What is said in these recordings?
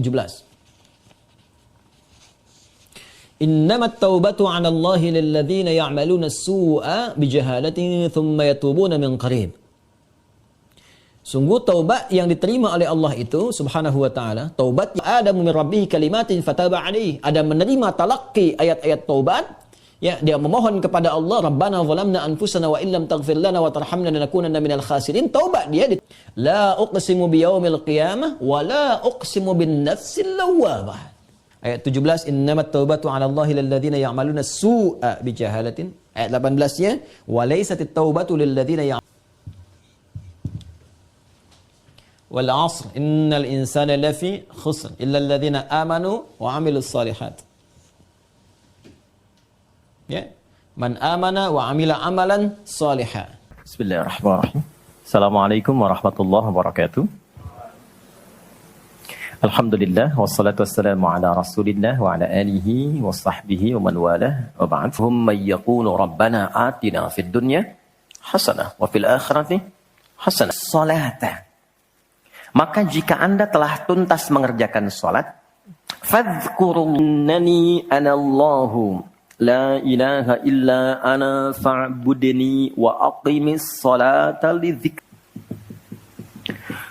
17. Innamat taubatu 'ala Allahi lilladzina ya'maluna as-su'a bijahalatin thumma yatubuna min qarib. Sungguh taubat yang diterima oleh Allah itu subhanahu wa ta'ala, taubat Adam min rabbih kalimatin fataba alaihi. Adam menerima talaqi ayat-ayat taubat, ya, dia memohon kepada Allah, Rabbana zalamna anfusana wa illam taghfir lana wa tarhamna lanakunanna minal khasirin. Taubat dia, la uqsimu biyaumil qiyamah wa la uqsimu bin nafsil lawwamah. Ayat 17, innamat taubatu 'ala Allahi lilladzina ya'maluna as-su'a bijahalatin. Ayat 18-nya, wa laysatit taubatu lilladzina wal 'asr innal insana lafi khusr illa alladzina amanu wa 'amilus shalihat. Ya, man amana wa 'amila amalan shalihan. Bismillahirrahmanirrahim. Assalamualaikum warahmatullahi wabarakatuh. Alhamdulillah wassalatu wassalamu ala Rasulillah wa ala alihi wa sahbihi wa man walah wa ba'd. Hum may yaqulu rabbana atina fid dunya hasanah wa fil akhirati hasanah. Salata. Maka jika Anda telah tuntas mengerjakan salat, fadhkurunnani anallahu la ilaha illa ana fa'budni wa aqimis salata lidzikri.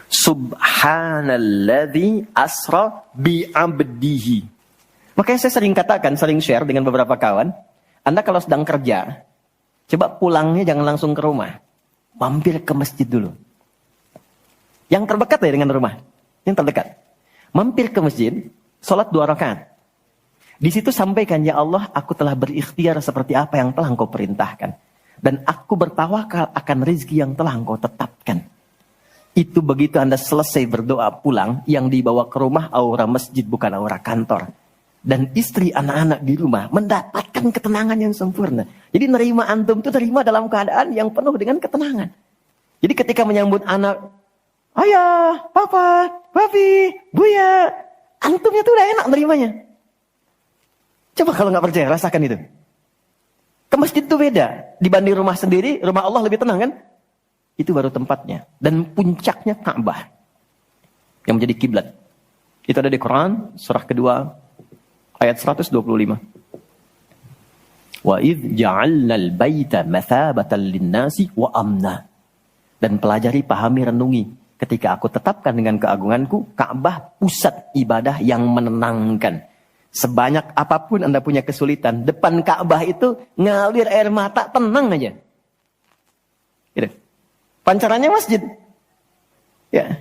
Subhanalladzi asra bi'abdihi. Makanya saya sering katakan, sering share dengan beberapa kawan, Anda kalau sedang kerja, coba pulangnya jangan langsung ke rumah. Mampir ke masjid dulu. Yang terdekat ya dengan rumah. Yang terdekat. Mampir ke masjid, sholat 2 rakaat. Di situ sampaikan, ya Allah, aku telah berikhtiar seperti apa yang telah Engkau perintahkan. Dan aku bertawakal akan rezeki yang telah Engkau tetapkan. Itu begitu Anda selesai berdoa pulang, yang dibawa ke rumah aura masjid bukan aura kantor. Dan istri anak-anak di rumah mendapatkan ketenangan yang sempurna. Jadi nerima antum itu nerima dalam keadaan yang penuh dengan ketenangan. Jadi ketika menyambut anak, ayah, papa, papi, buya, antumnya tuh udah enak nerimanya. Coba kalau nggak percaya, rasakan itu. Ke masjid itu beda. Dibanding rumah sendiri, rumah Allah lebih tenang kan? Itu baru tempatnya. Dan puncaknya Ka'bah. Yang menjadi kiblat. Itu ada di Quran, surah kedua, ayat 125. Wa idh ja'alnal baita mathabatan linnasi wa amna. Dan pelajari, pahami, renungi. Ketika aku tetapkan dengan keagunganku, Ka'bah pusat ibadah yang menenangkan. Sebanyak apapun Anda punya kesulitan, depan Ka'bah itu ngalir air mata, tenang aja. Gitu. Pancarannya masjid. Ya.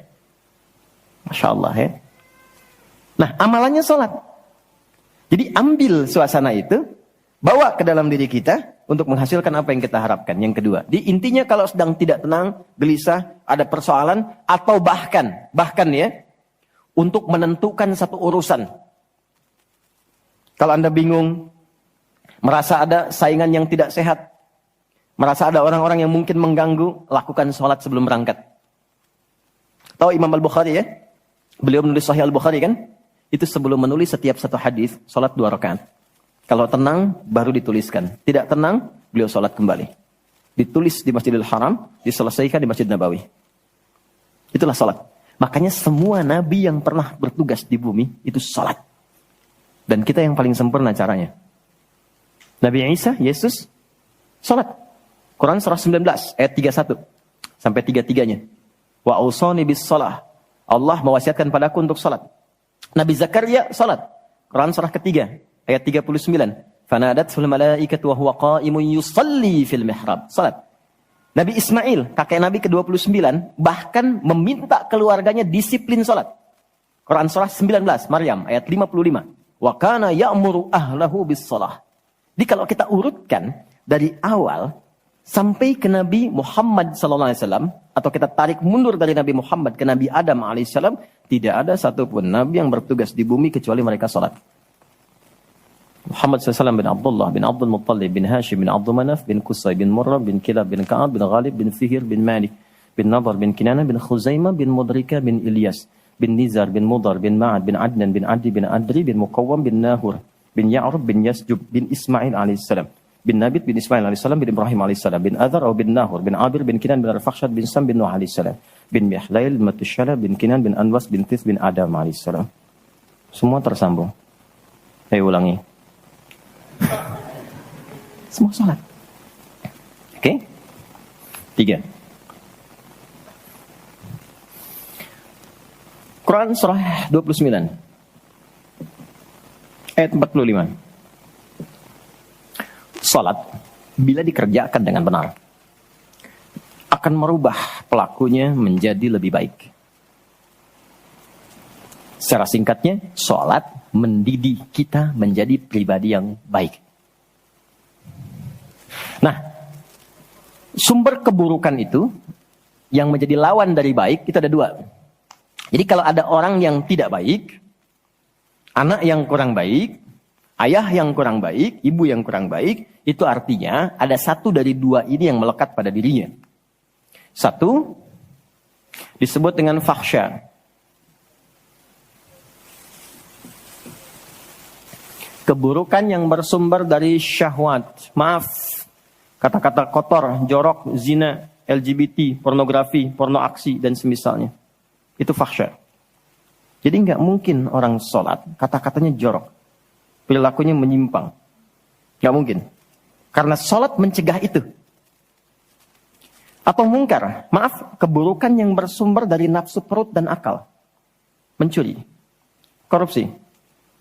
Masya Allah ya. Nah, amalannya sholat. Jadi ambil suasana itu, bawa ke dalam diri kita untuk menghasilkan apa yang kita harapkan. Yang kedua, di intinya kalau sedang tidak tenang, gelisah, ada persoalan, atau bahkan ya, untuk menentukan satu urusan. Kalau Anda bingung, merasa ada saingan yang tidak sehat, merasa ada orang-orang yang mungkin mengganggu, lakukan sholat sebelum berangkat. Tahu Imam Al-Bukhari ya? Beliau menulis Sahih Al-Bukhari kan? Itu sebelum menulis setiap satu hadis, sholat 2 rakaat. Kalau tenang, baru dituliskan. Tidak tenang, beliau sholat kembali. Ditulis di Masjidil Haram, diselesaikan di Masjid Nabawi. Itulah sholat. Makanya semua nabi yang pernah bertugas di bumi, itu sholat. Dan kita yang paling sempurna caranya. Nabi Isa, Yesus, sholat. Quran surah 19 ayat 31 sampai 33-nya. Wa ausani bis shalah. Allah mewasiatkan padaku untuk salat. Nabi Zakaria salat. Quran surah ketiga ayat 39. Fanadatul malaikatu wa huwa qa'imun yusalli fil mihrab. Salat. Nabi Ismail, kakek Nabi ke-29, bahkan meminta keluarganya disiplin salat. Quran surah 19 Maryam ayat 55. Wa kana ya'muru ahlahu bis shalah. Jadi kalau kita urutkan dari awal sampai ke Nabi Muhammad SAW, atau kita tarik mundur dari Nabi Muhammad ke Nabi Adam AS, tidak ada satupun Nabi yang bertugas di bumi kecuali mereka sholat. Muhammad SAW bin Abdullah, bin Abdul Muttalib, bin Hashim, bin Abdul Manaf, bin Qusay, bin Murrah, bin Kilab, bin Ka'ab, bin Ghalib, bin Fihir, bin Malik, bin Nadar, bin Kinana, bin Khuzaimah, bin Mudrika, bin Ilyas, bin Nizar, bin Mudar, bin Ma'ad, bin Adnan, bin Adi, bin Adri, bin Muqawwam, bin Nahur, bin Ya'rub, bin Yasjub, bin Ismail AS. Bin Nabit bin Ismail AS, bin Ibrahim AS, bin Adhar atau bin Nahur, bin Abir, bin Kinan, bin Arfakhshad, bin Sam, bin Nuh AS, bin Mihlail, bin Matushala, bin Kinan, bin Anwas, bin Tith, bin Adam AS. Semua tersambung. Saya ulangi. Semua salat. Oke? 3. Quran surah 29. Ayat 45. Salat bila dikerjakan dengan benar akan merubah pelakunya menjadi lebih baik. Secara singkatnya, salat mendidik kita menjadi pribadi yang baik. Nah, sumber keburukan itu yang menjadi lawan dari baik itu ada 2. Jadi kalau ada orang yang tidak baik, anak yang kurang baik, ayah yang kurang baik, ibu yang kurang baik, itu artinya ada satu dari 2 ini yang melekat pada dirinya. Satu, disebut dengan fahsya. Keburukan yang bersumber dari syahwat. Maaf, kata-kata kotor, jorok, zina, LGBT, pornografi, porno aksi, dan semisalnya. Itu fahsya. Jadi nggak mungkin orang sholat, kata-katanya jorok. Perilakunya menyimpang. Nggak mungkin. Karena sholat mencegah itu. Atau mungkar, maaf, keburukan yang bersumber dari nafsu perut dan akal. Mencuri, korupsi,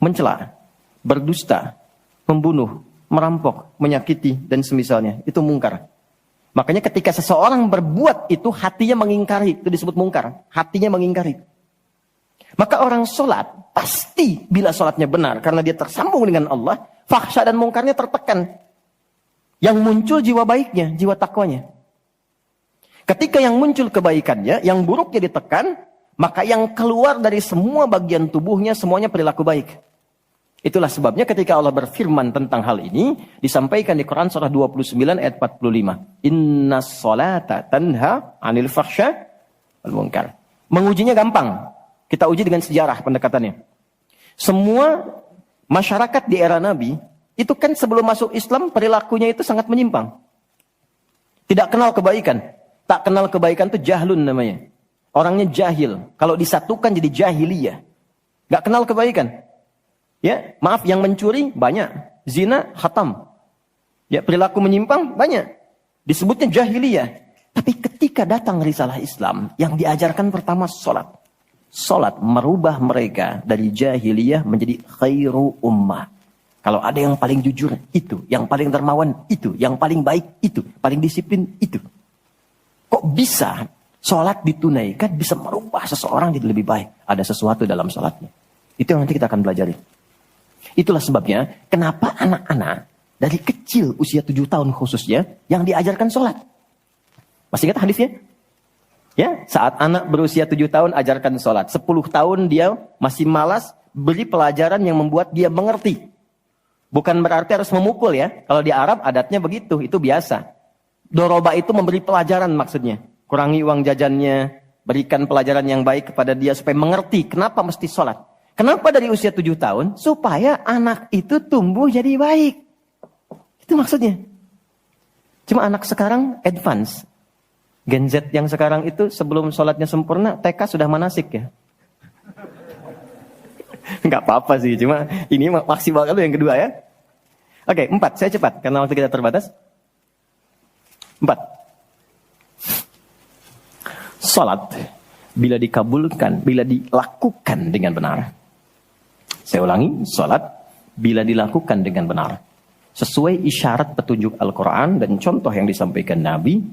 mencela, berdusta, membunuh, merampok, menyakiti, dan semisalnya. Itu mungkar. Makanya ketika seseorang berbuat itu, hatinya mengingkari. Itu disebut mungkar. Hatinya mengingkari. Maka orang sholat, pasti bila sholatnya benar, karena dia tersambung dengan Allah, fahsya dan mungkarnya tertekan. Yang muncul jiwa baiknya, jiwa takwanya. Ketika yang muncul kebaikannya, yang buruknya ditekan, maka yang keluar dari semua bagian tubuhnya, semuanya perilaku baik. Itulah sebabnya ketika Allah berfirman tentang hal ini, disampaikan di Quran surah 29 ayat 45. Inna sholata tanha anil fahsya wal munkar. Mengujinya gampang. Kita uji dengan sejarah pendekatannya. Semua masyarakat di era Nabi, itu kan sebelum masuk Islam, perilakunya itu sangat menyimpang. Tidak kenal kebaikan. Tak kenal kebaikan itu jahlun namanya. Orangnya jahil. Kalau disatukan jadi jahiliyah. Gak kenal kebaikan. Ya, maaf, yang mencuri banyak. Zina, khatam. Ya, perilaku menyimpang banyak. Disebutnya jahiliyah. Tapi ketika datang risalah Islam, yang diajarkan pertama sholat. Sholat merubah mereka dari jahiliyah menjadi khairu ummah. Kalau ada yang paling jujur, itu. Yang paling dermawan, itu. Yang paling baik, itu. Paling disiplin, itu. Kok bisa sholat ditunaikan bisa merubah seseorang jadi lebih baik? Ada sesuatu dalam sholatnya. Itu yang nanti kita akan pelajari. Itulah sebabnya kenapa anak-anak dari kecil usia 7 tahun khususnya yang diajarkan sholat. Masih ingat hadisnya? Ya, saat anak berusia 7 tahun ajarkan sholat. 10 tahun dia masih malas, beri pelajaran yang membuat dia mengerti. Bukan berarti harus memukul ya. Kalau di Arab adatnya begitu, itu biasa. Doroba itu memberi pelajaran maksudnya. Kurangi uang jajannya, berikan pelajaran yang baik kepada dia supaya mengerti kenapa mesti sholat. Kenapa dari usia 7 tahun? Supaya anak itu tumbuh jadi baik. Itu maksudnya. Cuma anak sekarang advance. Gen Z yang sekarang itu sebelum sholatnya sempurna, TK sudah manasik ya. Nggak apa-apa sih, cuma ini maksimal kalau yang kedua ya. Oke, 4, saya cepat karena waktu kita terbatas. 4. Salat bila dikabulkan, bila dilakukan dengan benar. Saya ulangi, salat bila dilakukan dengan benar. Sesuai isyarat petunjuk Al-Quran dan contoh yang disampaikan Nabi,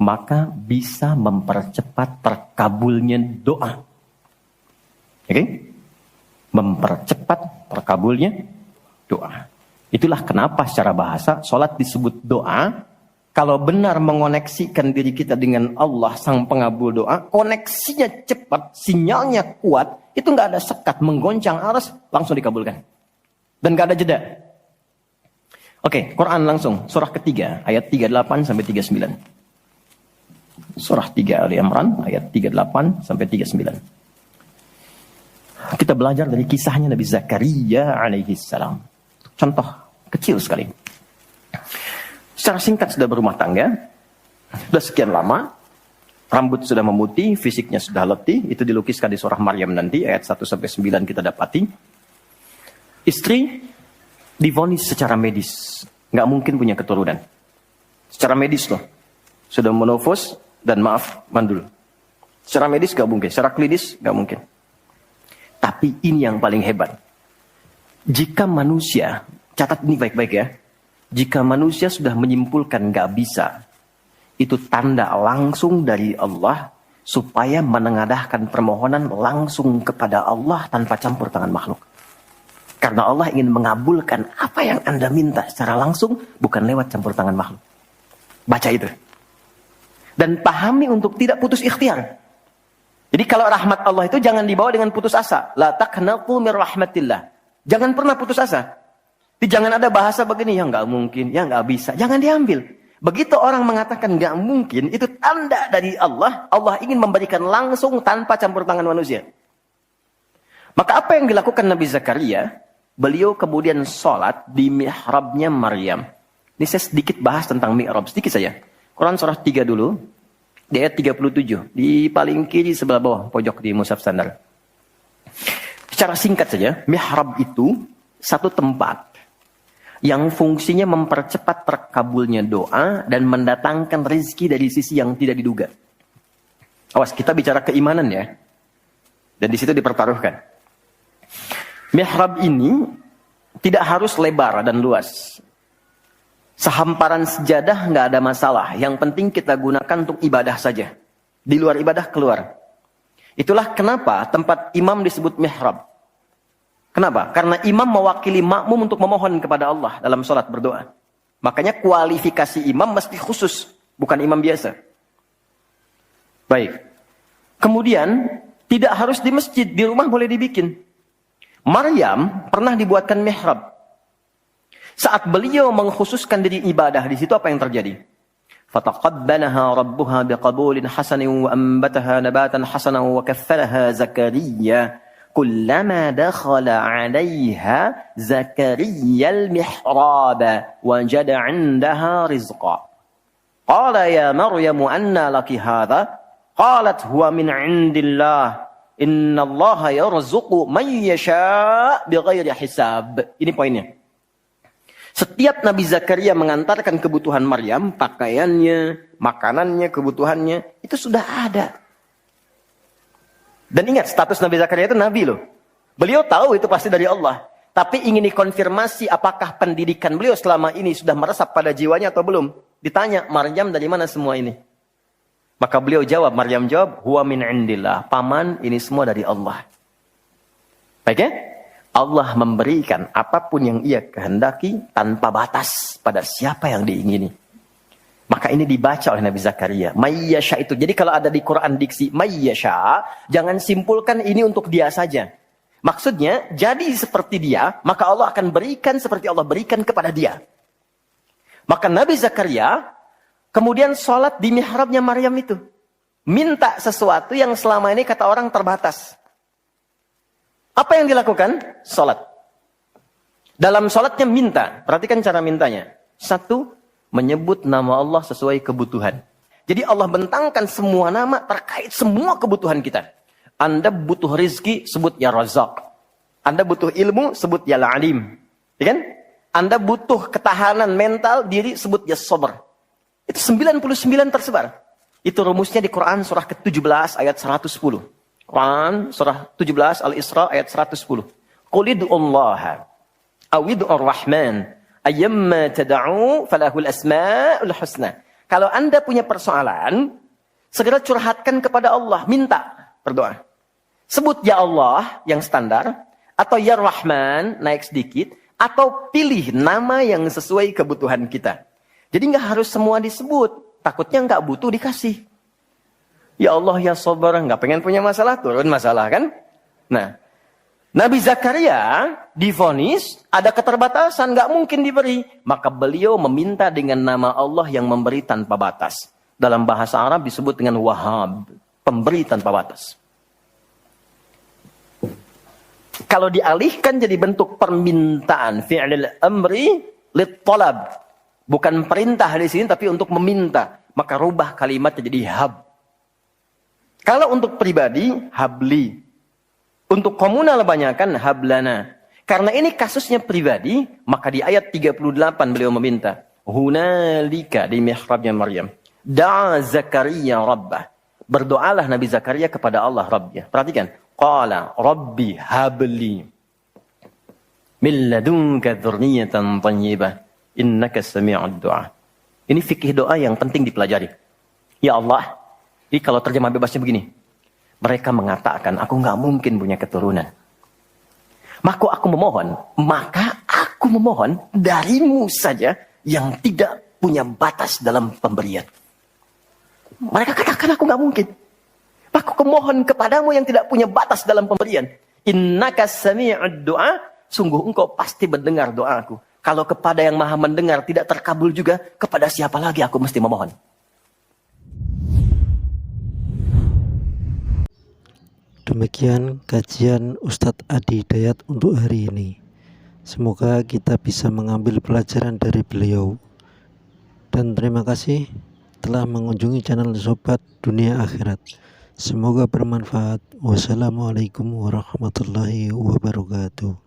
maka bisa mempercepat terkabulnya doa. Oke? Mempercepat terkabulnya doa. Itulah kenapa secara bahasa salat disebut doa. Kalau benar mengoneksikan diri kita dengan Allah sang pengabul doa, koneksinya cepat, sinyalnya kuat, itu nggak ada sekat, menggoncang aras, langsung dikabulkan. Dan nggak ada jeda. Oke, Quran langsung, surah ketiga, ayat 38 sampai 39. Surah 3 Ali Imran, ayat 38 sampai 39. Kita belajar dari kisahnya Nabi Zakaria alaihi salam. Contoh kecil sekali. Secara singkat sudah berumah tangga, sudah sekian lama, rambut sudah memutih, fisiknya sudah letih, itu dilukiskan di surah Maryam nanti, ayat 1-9 kita dapati. Istri divonis secara medis, nggak mungkin punya keturunan. Secara medis loh. Sudah menopause dan maaf, mandul. Secara medis nggak mungkin, secara klinis nggak mungkin. Tapi ini yang paling hebat. Jika manusia, catat ini baik-baik ya. Jika manusia sudah menyimpulkan nggak bisa, itu tanda langsung dari Allah supaya menengadahkan permohonan langsung kepada Allah tanpa campur tangan makhluk. Karena Allah ingin mengabulkan apa yang Anda minta secara langsung, bukan lewat campur tangan makhluk. Baca itu. Dan pahami untuk tidak putus ikhtiar. Jadi kalau rahmat Allah itu jangan dibawa dengan putus asa. La taqnatu mir rahmatillah. Jangan pernah putus asa. Jangan ada bahasa begini, ya nggak mungkin, ya nggak bisa. Jangan diambil. Begitu orang mengatakan nggak mungkin, itu tanda dari Allah. Allah ingin memberikan langsung tanpa campur tangan manusia. Maka apa yang dilakukan Nabi Zakaria? Beliau kemudian sholat di mihrabnya Maryam. Ini saya sedikit bahas tentang mihrab, sedikit saja. Quran surah 3 dulu, di ayat 37. Di paling kiri sebelah bawah, pojok di mushaf standar. Secara singkat saja, mihrab itu satu tempat yang fungsinya mempercepat terkabulnya doa dan mendatangkan rezeki dari sisi yang tidak diduga. Awas, kita bicara keimanan ya. Dan di situ dipertaruhkan. Mihrab ini tidak harus lebar dan luas. Sehamparan sejadah nggak ada masalah. Yang penting kita gunakan untuk ibadah saja. Di luar ibadah keluar. Itulah kenapa tempat imam disebut mihrab. Kenapa? Karena imam mewakili makmum untuk memohon kepada Allah dalam sholat berdoa. Makanya kualifikasi imam mesti khusus. Bukan imam biasa. Baik. Kemudian tidak harus di masjid. Di rumah boleh dibikin. Maryam pernah dibuatkan mihrab. Saat beliau mengkhususkan diri ibadah di situ apa yang terjadi? Fataqabbalaha rabbuha biqabulin hasanin wa ambataha nabatan hasanan wa kaffalaha Zakaria. Kullama dakhala 'alayha Zakaria al-mihrab wajada 'indaha rizqa. Qala ya Maryam anna laki hadha? Qalat huwa min 'indillah. Innallaha yarzuqu man yasha' bighairi hisab. Ini poinnya. Setiap Nabi Zakaria mengantarkan kebutuhan Maryam, pakaiannya, makanannya, kebutuhannya, itu sudah ada. Dan ingat, status Nabi Zakaria itu Nabi loh. Beliau tahu itu pasti dari Allah. Tapi ingin dikonfirmasi apakah pendidikan beliau selama ini sudah meresap pada jiwanya atau belum. Ditanya, Maryam dari mana semua ini? Maka beliau jawab, Maryam jawab, huwa min indillah. Paman, ini semua dari Allah. Baik ya? Allah memberikan apapun yang ia kehendaki tanpa batas pada siapa yang diingini. Maka ini dibaca oleh Nabi Zakaria. Mayyasha itu. Jadi kalau ada di Quran diksi mayyasha, jangan simpulkan ini untuk dia saja. Maksudnya, jadi seperti dia, maka Allah akan berikan seperti Allah berikan kepada dia. Maka Nabi Zakaria kemudian sholat di mihrabnya Maryam itu. Minta sesuatu yang selama ini kata orang terbatas. Apa yang dilakukan? Sholat. Dalam sholatnya minta. Perhatikan cara mintanya. Satu, menyebut nama Allah sesuai kebutuhan. Jadi Allah bentangkan semua nama terkait semua kebutuhan kita. Anda butuh rizki, sebut ya Razak. Anda butuh ilmu, sebut ya Alim. Ya kan? Anda butuh ketahanan mental diri, sebut ya Sabr. Itu 99 tersebar. Itu rumusnya di Quran surah ke-17 ayat 110. Quran surah 17 Al-Isra ayat 110. Qul id'ullaha awid'ur rahman ayyamma tad'u falahul asma'ul husna. Kalau Anda punya persoalan, segera curhatkan kepada Allah, minta, berdoa. Sebut ya Allah yang standar atau ya Rahman naik sedikit atau pilih nama yang sesuai kebutuhan kita. Jadi nggak harus semua disebut, takutnya nggak butuh dikasih. Ya Allah ya Sabar, nggak pengen punya masalah, turun masalah kan? Nah, Nabi Zakaria divonis ada keterbatasan, nggak mungkin diberi. Maka beliau meminta dengan nama Allah yang memberi tanpa batas. Dalam bahasa Arab disebut dengan Wahhab, pemberi tanpa batas. Kalau dialihkan jadi bentuk permintaan, fi'lil amri lit talab. Bukan perintah di sini tapi untuk meminta. Maka rubah kalimatnya jadi hab. Kalau untuk pribadi, habli. Untuk komunal banyakan hablana. Karena ini kasusnya pribadi, maka di ayat 38 beliau meminta, hunalika di mihrabnya Maryam, da'a Zakaria rabbah. Berdoalah Nabi Zakaria kepada Allah Rabbnya. Perhatikan, qala rabbi habli min ladunka dzurriyyatan thayyibah innaka sami'ud du'a. Ini fikih doa yang penting dipelajari. Ya Allah, ini kalau terjemah bebasnya begini. Mereka mengatakan, aku nggak mungkin punya keturunan. Maka aku memohon darimu saja yang tidak punya batas dalam pemberian. Mereka katakan aku nggak mungkin. Aku memohon kepadamu yang tidak punya batas dalam pemberian. Innaka sami'ud du'a, sungguh engkau pasti mendengar doaku. Kalau kepada yang maha mendengar tidak terkabul juga, kepada siapa lagi aku mesti memohon? Demikian kajian Ustadz Adi Hidayat untuk hari ini. Semoga kita bisa mengambil pelajaran dari beliau. Dan terima kasih telah mengunjungi channel Sobat Dunia Akhirat. Semoga bermanfaat. Wassalamualaikum warahmatullahi wabarakatuh.